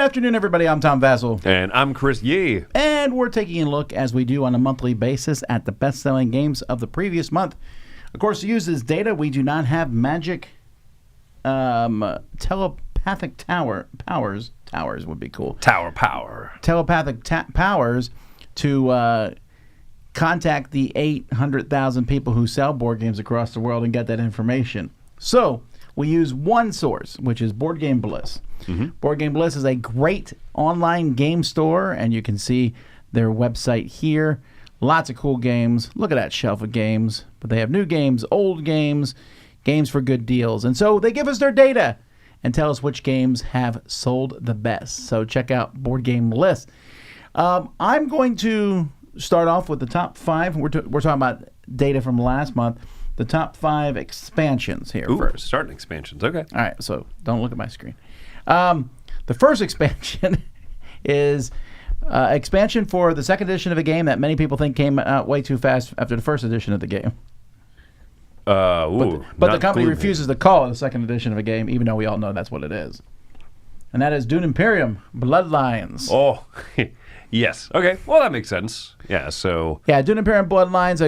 afternoon, everybody. I'm Tom Vassel. And I'm Chris Yee. And we're taking a look, as we do on a monthly basis, at the best-selling games of the previous month. Of course, to use this data, we do not have magic telepathic powers. Towers would be cool. Tower power. Telepathic powers to contact the 800,000 people who sell board games across the world and get that information. So we use one source, which is Board Game Bliss. Mm-hmm. Board Game Bliss is a great online game store, and you can see their website here. Lots of cool games. Look at that shelf of games. But they have new games, old games, games for good deals. And so they give us their data and tell us which games have sold the best. So check out Board Game Bliss. I'm going to start off with the top 5. We're talking about data from last month. The top 5 expansions here first. Starting expansions. Okay. All right, so don't look at my screen. The first expansion is expansion for the second edition of a game that many people think came out way too fast after the first edition of the game. But the company refuses to call it a second edition of a game, even though we all know that's what it is. And that is Dune Imperium Bloodlines. Oh, yes. Okay. Well, that makes sense. Yeah. So. Yeah, Dune Imperium Bloodlines.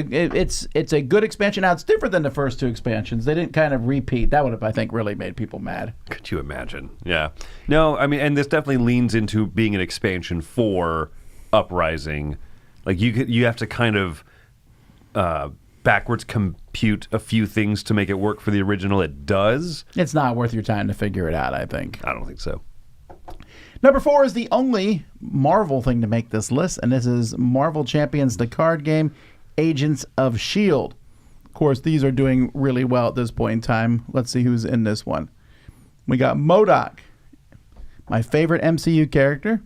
It's a good expansion. Now it's different than the first 2 expansions. They didn't kind of repeat. That would have, I think, really made people mad. Could you imagine? Yeah. No, I mean, and this definitely leans into being an expansion for Uprising. Like you have to kind of backwards compute a few things to make it work for the original. It does. It's not worth your time to figure it out, I think. I don't think so. Number 4 is the only Marvel thing to make this list, and this is Marvel Champions, the card game, Agents of S.H.I.E.L.D. Of course, these are doing really well at this point in time. Let's see who's in this one. We got MODOK, my favorite MCU character,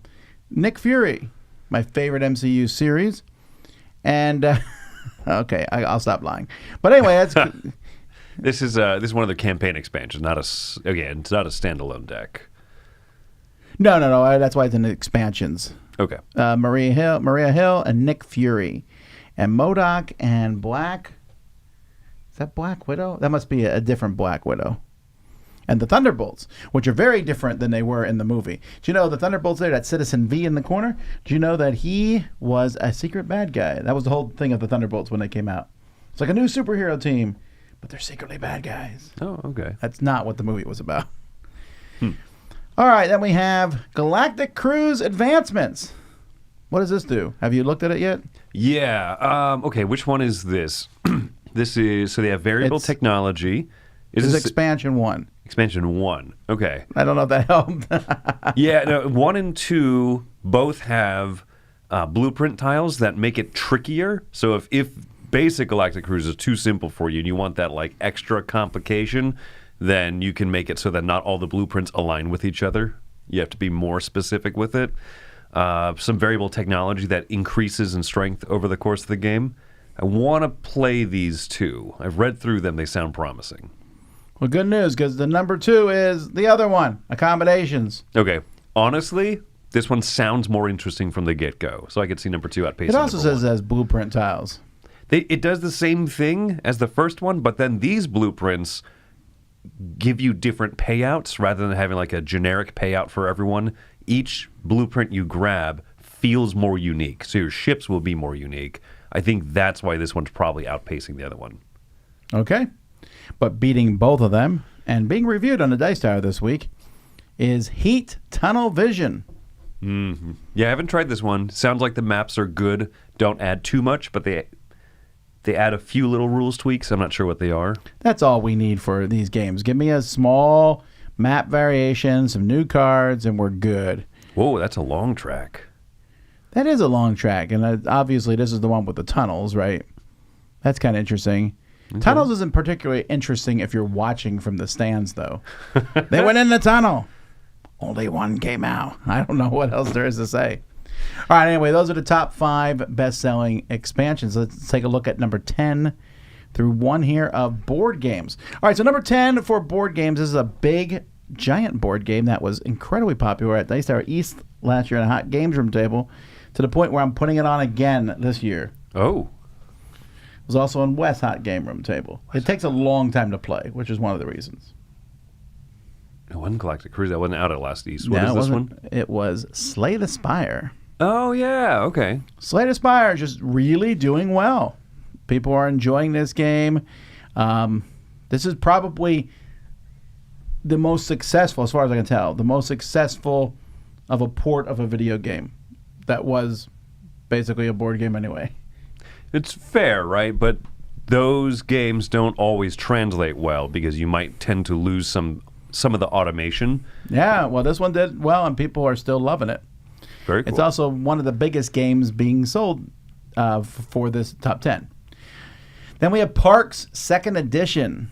Nick Fury, my favorite MCU series, and okay, I'll stop lying. But anyway, that's this is one of the campaign expansions, it's not a standalone deck. No. That's why it's in the expansions. Okay. Maria Hill, and Nick Fury, and MODOK and Black. Is that Black Widow? That must be a different Black Widow. And the Thunderbolts, which are very different than they were in the movie. Do you know the Thunderbolts there? That Citizen V in the corner. Do you know that he was a secret bad guy? That was the whole thing of the Thunderbolts when they came out. It's like a new superhero team, but they're secretly bad guys. Oh, okay. That's not what the movie was about. All right, then we have Galactic Cruise Advancements. What does this do? Have you looked at it yet? Yeah. Okay, which one is this? This is, so they have variable technology. This is Expansion 1. Expansion 1. Okay. I don't know if that helped. Yeah, no, 1 and 2 both have blueprint tiles that make it trickier. So if basic Galactic Cruise is too simple for you and you want that like extra complication, then you can make it so that not all the blueprints align with each other. You have to be more specific with it. Some variable technology that increases in strength over the course of the game. I want to play these 2. I've read through them. They sound promising. Well, good news, because the number 2 is the other one, Accommodations. Okay. Honestly, this one sounds more interesting from the get-go, so I could see number 2 outpacing. It also says it has blueprint tiles. It does the same thing as the first one, but then these blueprints give you different payouts rather than having like a generic payout for everyone. Each blueprint you grab feels more unique, so your ships will be more unique. I think that's why this one's probably outpacing the other one. Okay. But beating both of them and being reviewed on the Dice Tower this week is Heat Tunnel Vision. Mm-hmm. Yeah, I haven't tried this one. Sounds like the maps are good. Don't add too much, but they add a few little rules tweaks. I'm not sure what they are. That's all we need for these games. Give me a small map variation, some new cards, and we're good. Whoa, that's a long track. That is a long track, and obviously this is the one with the tunnels, right? That's kind of interesting. Okay. Tunnels isn't particularly interesting if you're watching from the stands, though. They went in the tunnel. Only one came out. I don't know what else there is to say. All right, anyway, those are the top 5 best-selling expansions. Let's take a look at number 10 through 1 here of board games. All right, so number 10 for board games, this is a big, giant board game that was incredibly popular at Dice Tower East last year on a Hot Games Room table, to the point where I'm putting it on again this year. Oh. It was also on West Hot Game Room table. It takes a long time to play, which is one of the reasons. It wasn't Galactic Cruise. That wasn't out at Last East. What No, is it this wasn't. one? It was Slay the Spire. Oh, yeah. Okay. Slay the Spire is just really doing well. People are enjoying this game. This is probably the most successful, as far as I can tell, the most successful of a port of a video game that was basically a board game anyway. It's fair, right? But those games don't always translate well because you might tend to lose some of the automation. Yeah, well, this one did well, and people are still loving it. Very cool. It's also one of the biggest games being sold for this top 10. Then we have Parks Second Edition,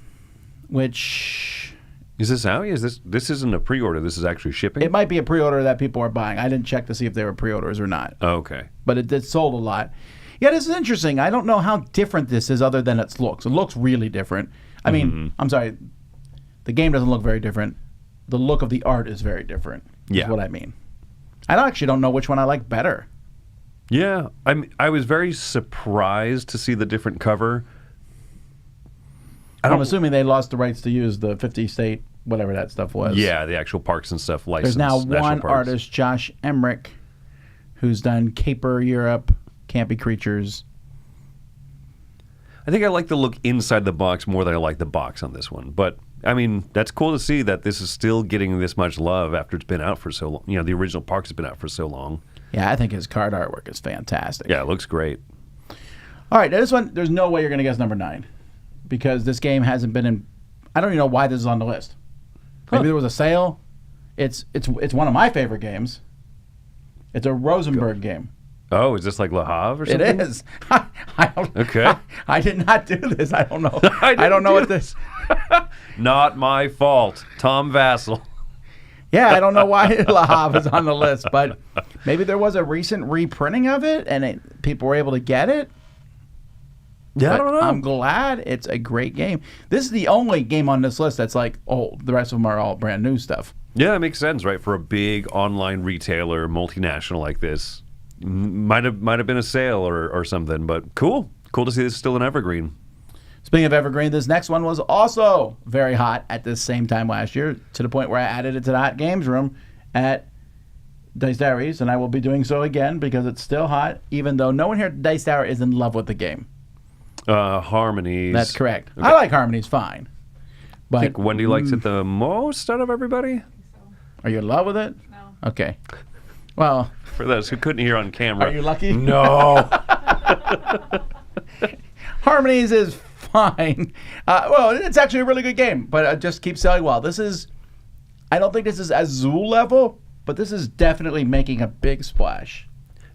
which... Is this out? This isn't a pre-order. This is actually shipping? It might be a pre-order that people are buying. I didn't check to see if they were pre-orders or not. Oh, okay. But it did sold a lot. Yeah, this is interesting. I don't know how different this is other than its looks. It looks really different. I mean, I'm sorry. The game doesn't look very different. The look of the art is very different. Yeah. Is what I mean. I actually don't know which one I like better. Yeah. I was very surprised to see the different cover. I'm assuming they lost the rights to use the 50 state, whatever that stuff was. Yeah, the actual parks and stuff There's licensed. now national one parks. artist, Josh Emmerich, who's done Caper Europe, Campy Creatures. I think I like the look inside the box more than I like the box on this one. But, I mean, that's cool to see that this is still getting this much love after it's been out for so long. You know, the original Parks has been out for so long. Yeah, I think his card artwork is fantastic. Yeah, it looks great. All right, now this one, there's no way you're going to guess number 9 because this game hasn't been in. I don't even know why this is on the list. Maybe there was a sale. It's one of my favorite games. It's a Rosenberg game. Oh, is this like Le Havre or something? It is. I don't, Okay. I did not do this. I don't know. I don't know do what this. Not my fault. Tom Vassel. Yeah, I don't know why Le Havre is on the list, but maybe there was a recent reprinting of it and people were able to get it. Yeah, I But don't know. I'm glad. It's a great game. This is the only game on this list that's like old. The rest of them are all brand new stuff. Yeah, it makes sense, right? For a big online retailer, multinational like this, might have been a sale or something. But cool to see this still an evergreen. Speaking of evergreen, this next one was also very hot at the same time last year, to the point where I added it to the Hot Games room at Dice Diaries, and I will be doing so again because it's still hot, even though no one here at Dice Tower is in love with the game. Harmonies. That's correct. Okay. I like Harmonies fine. But I think Wendy likes it the most out of everybody. are you in love with it? No. Okay. Well, For those who couldn't hear on camera. are you lucky? No. Harmonies is fine. Well, it's actually a really good game, but it just keeps selling well. I don't think this is Azul level, but this is definitely making a big splash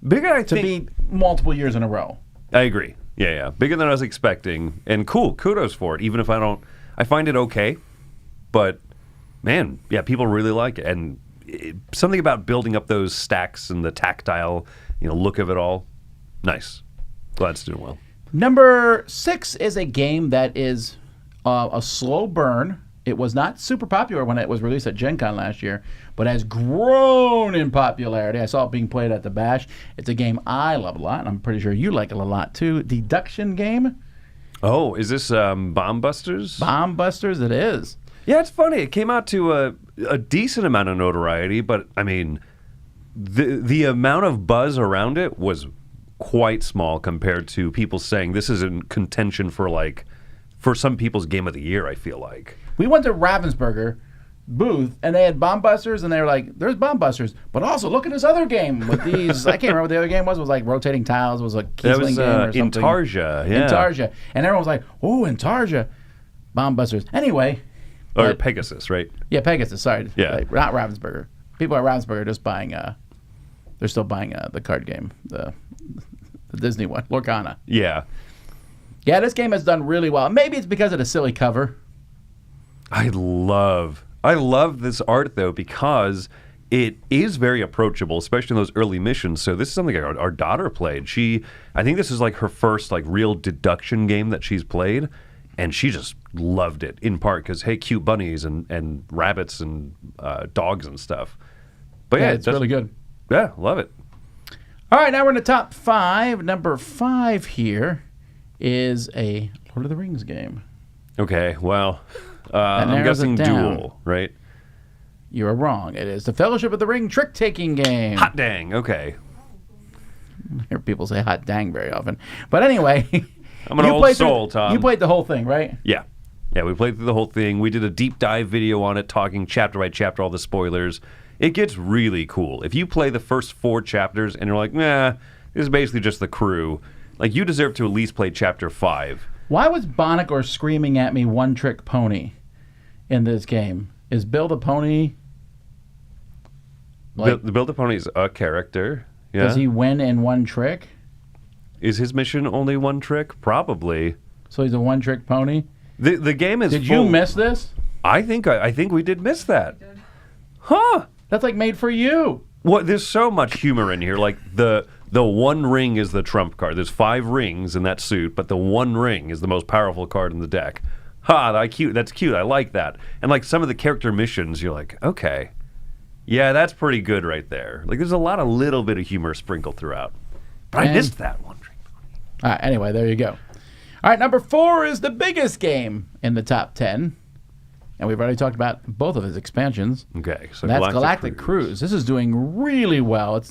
Bigger, I to think. be multiple years in a row. I agree. Yeah. Bigger than I was expecting. And cool. Kudos for it. Even if I find it okay. But, man, yeah, people really like it. And something about building up those stacks and the tactile, look of it all. Nice. Glad it's doing well. Number 6 is a game that is a slow burn. It was not super popular when it was released at Gen Con last year, but has grown in popularity. I saw it being played at the Bash. It's a game I love a lot, and I'm pretty sure you like it a lot too. Deduction game. Oh, is this Bomb Busters? Bomb Busters, it is. Yeah, it's funny. It came out to a decent amount of notoriety, but, I mean, the amount of buzz around it was quite small compared to people saying this is in contention for some people's game of the year, I feel like. We went to Ravensburger booth, and they had Bomb Busters, and they were like, there's Bomb Busters, but also look at this other game with these. I can't remember what the other game was. It was like rotating tiles. It was a That Kiesling was game or something. Intarsia, yeah. Intarsia. And everyone was like, oh, Intarsia. Bomb Busters. Anyway. Or but- Pegasus, right? Yeah, Pegasus, sorry. Yeah. Like, not Ravensburger. People at Ravensburger are just buying, they're still buying the card game, the Disney one, Lorcana. Yeah. Yeah, this game has done really well. Maybe it's because of the silly cover. I love this art, though, because it is very approachable, especially in those early missions. So this is something our daughter played. I think this is like her first real deduction game that she's played, and she just loved it, in part because, hey, cute bunnies and rabbits and dogs and stuff. But yeah, It's really good. Yeah, love it. All right, now we're in the top 5. Number 5 here is a Lord of the Rings game. Okay, well, I'm narrows it guessing down. Duel, right? You are wrong. It is the Fellowship of the Ring trick-taking game. Hot dang. Okay. I hear people say hot dang very often. But anyway. I'm an old soul, Tom. You played the whole thing, right? Yeah. Yeah, we played through the whole thing. We did a deep dive video on it, talking chapter by chapter, all the spoilers. It gets really cool. If you play the first 4 chapters and you're like, nah, this is basically just the crew, like, you deserve to at least play chapter 5. Why was Bonnick screaming at me one-trick pony in this game? Is Build a Pony... The Build a Pony is a character. Yeah. Does he win in one trick? Is his mission only one trick? Probably. So he's a one-trick pony? The game is Did full... you miss this? I think we did miss that. Huh. That's like made for you. Well, there's so much humor in here. Like, the one ring is the trump card. There's 5 rings in that suit, but the one ring is the most powerful card in the deck. Ha, that's cute. I like that. And, like, some of the character missions, you're like, okay. Yeah, that's pretty good right there. Like, there's a lot of little bit of humor sprinkled throughout. But I missed that one. All right, anyway, there you go. All right, number 4 is the biggest game in the top 10. And we've already talked about both of his expansions. Okay, so that's Galactic Cruise. This is doing really well.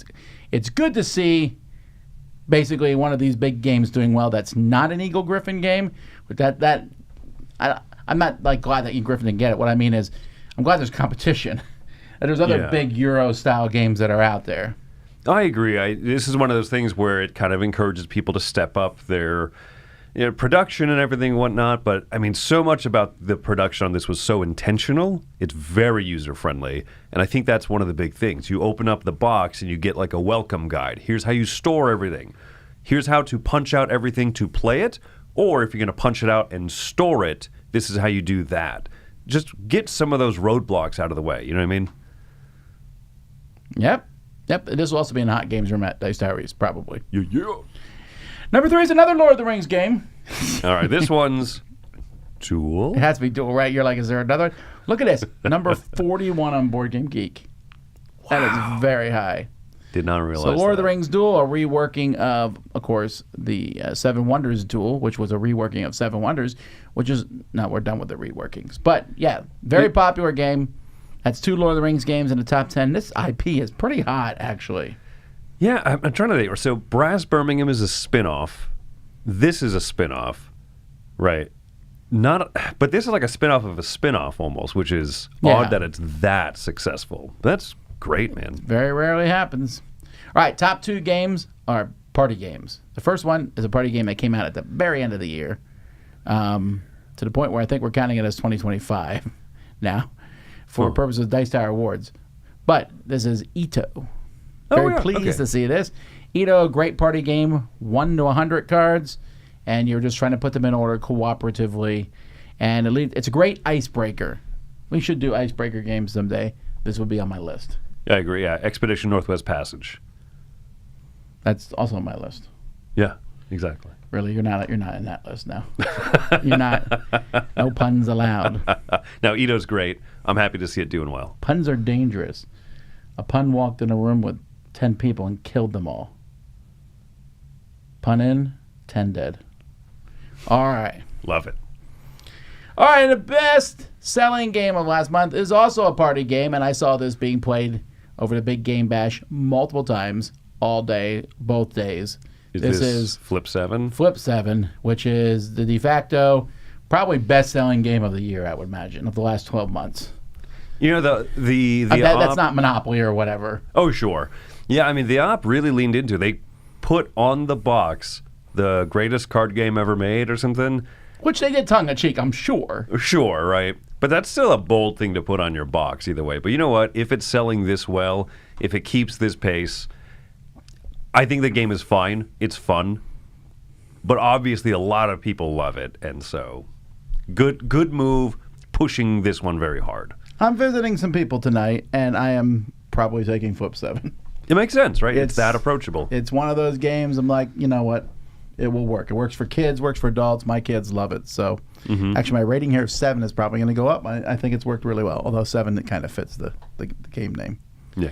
It's good to see basically one of these big games doing well that's not an Eagle Griffin game. But I'm not like glad that Eagle Griffin didn't get it. What I mean is I'm glad there's competition. And there's other big Euro-style games that are out there. I agree. This is one of those things where it kind of encourages people to step up their production and everything and whatnot. But, I mean, so much about the production on this was so intentional. It's very user-friendly. And I think that's one of the big things. You open up the box and you get like a welcome guide. Here's how you store everything. Here's how to punch out everything to play it. Or if you're going to punch it out and store it, this is how you do that. Just get some of those roadblocks out of the way. You know what I mean? Yep. This will also be in Hot Games Room at Dice Diaries, probably. Yeah. Number 3 is another Lord of the Rings game. All right, this one's Duel. It has to be Duel, right? You're like, is there another one? Look at this. Number 41 on Board Game Geek. Wow. That is very high. Did not realize So Lord of that. the Rings Duel, a reworking of course, the Seven Wonders Duel, which was a reworking of Seven Wonders, which is... No, we're done with the reworkings. But, yeah, very popular game. That's 2 Lord of the Rings games in the top 10. This IP is pretty hot, actually. Yeah, I'm trying to think. So Brass Birmingham is a spin-off. This is a spin-off, right? But this is like a spin-off of a spin-off almost, which is odd that it's that successful. That's great, man. Very rarely happens. All right, top 2 games are party games. The first one is a party game that came out at the very end of the year, to the point where I think we're counting it as 2025 now, for purposes of Dice Tower Awards. But this is Ito. Very pleased to see this. Ito, great party game, 1 to 100 cards, and you're just trying to put them in order cooperatively. And it's a great icebreaker. We should do icebreaker games someday. This would be on my list. I agree, yeah. Expedition Northwest Passage. That's also on my list. Yeah, exactly. Really, you're not in that list now. You're not. No puns allowed. Now, Ito's great. I'm happy to see it doing well. Puns are dangerous. A pun walked in a room with 10 people and killed them all. Pun in, 10 dead. All right. Love it. All right, the best-selling game of last month is also a party game, and I saw this being played over the Big Game Bash multiple times, all day, both days. This is Flip 7? Flip 7, which is the de facto, probably best-selling game of the year, I would imagine, of the last 12 months. You know, that's not Monopoly or whatever. Oh, sure. Yeah, I mean, the op really leaned into it. They put on the box the greatest card game ever made or something. Which they did tongue-in-cheek, I'm sure. Sure, right. But that's still a bold thing to put on your box either way. But you know what? If it's selling this well, if it keeps this pace, I think the game is fine. It's fun. But obviously a lot of people love it. And so good move, pushing this one very hard. I'm visiting some people tonight, and I am probably taking Flip 7. It makes sense, right? It's that approachable. It's one of those games, I'm like, you know what? It will work. It works for kids, works for adults. My kids love it. So actually, my rating here of 7 is probably going to go up. I think it's worked really well, although 7, it kind of fits the game name. Yeah.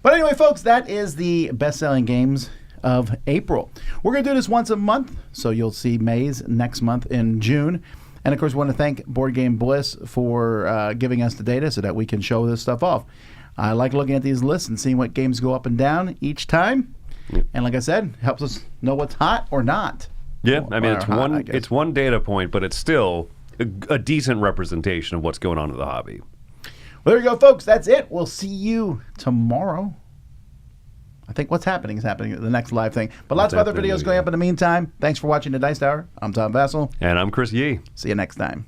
But anyway, folks, that is the best-selling games of April. We're going to do this once a month, so you'll see May's next month in June. And of course, we want to thank Board Game Bliss for giving us the data so that we can show this stuff off. I like looking at these lists and seeing what games go up and down each time. Yeah. And like I said, it helps us know what's hot or not. Yeah, I mean, it's one data point, but it's still a decent representation of what's going on in the hobby. Well, there you go, folks. That's it. We'll see you tomorrow. I think what's happening is happening at the next live thing. But lots of other videos going up in the meantime. Thanks for watching the Dice Tower. I'm Tom Vassel. And I'm Chris Yee. See you next time.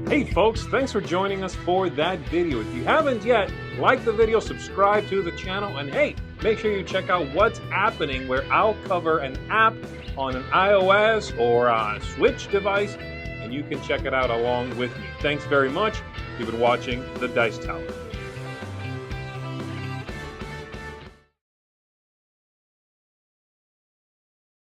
Hey folks, thanks for joining us for that video. If you haven't yet, like the video, subscribe to the channel, and hey, make sure you check out what's happening, where I'll cover an app on an iOS or a Switch device, and you can check it out along with me. Thanks very much. You've been watching The Dice Tower.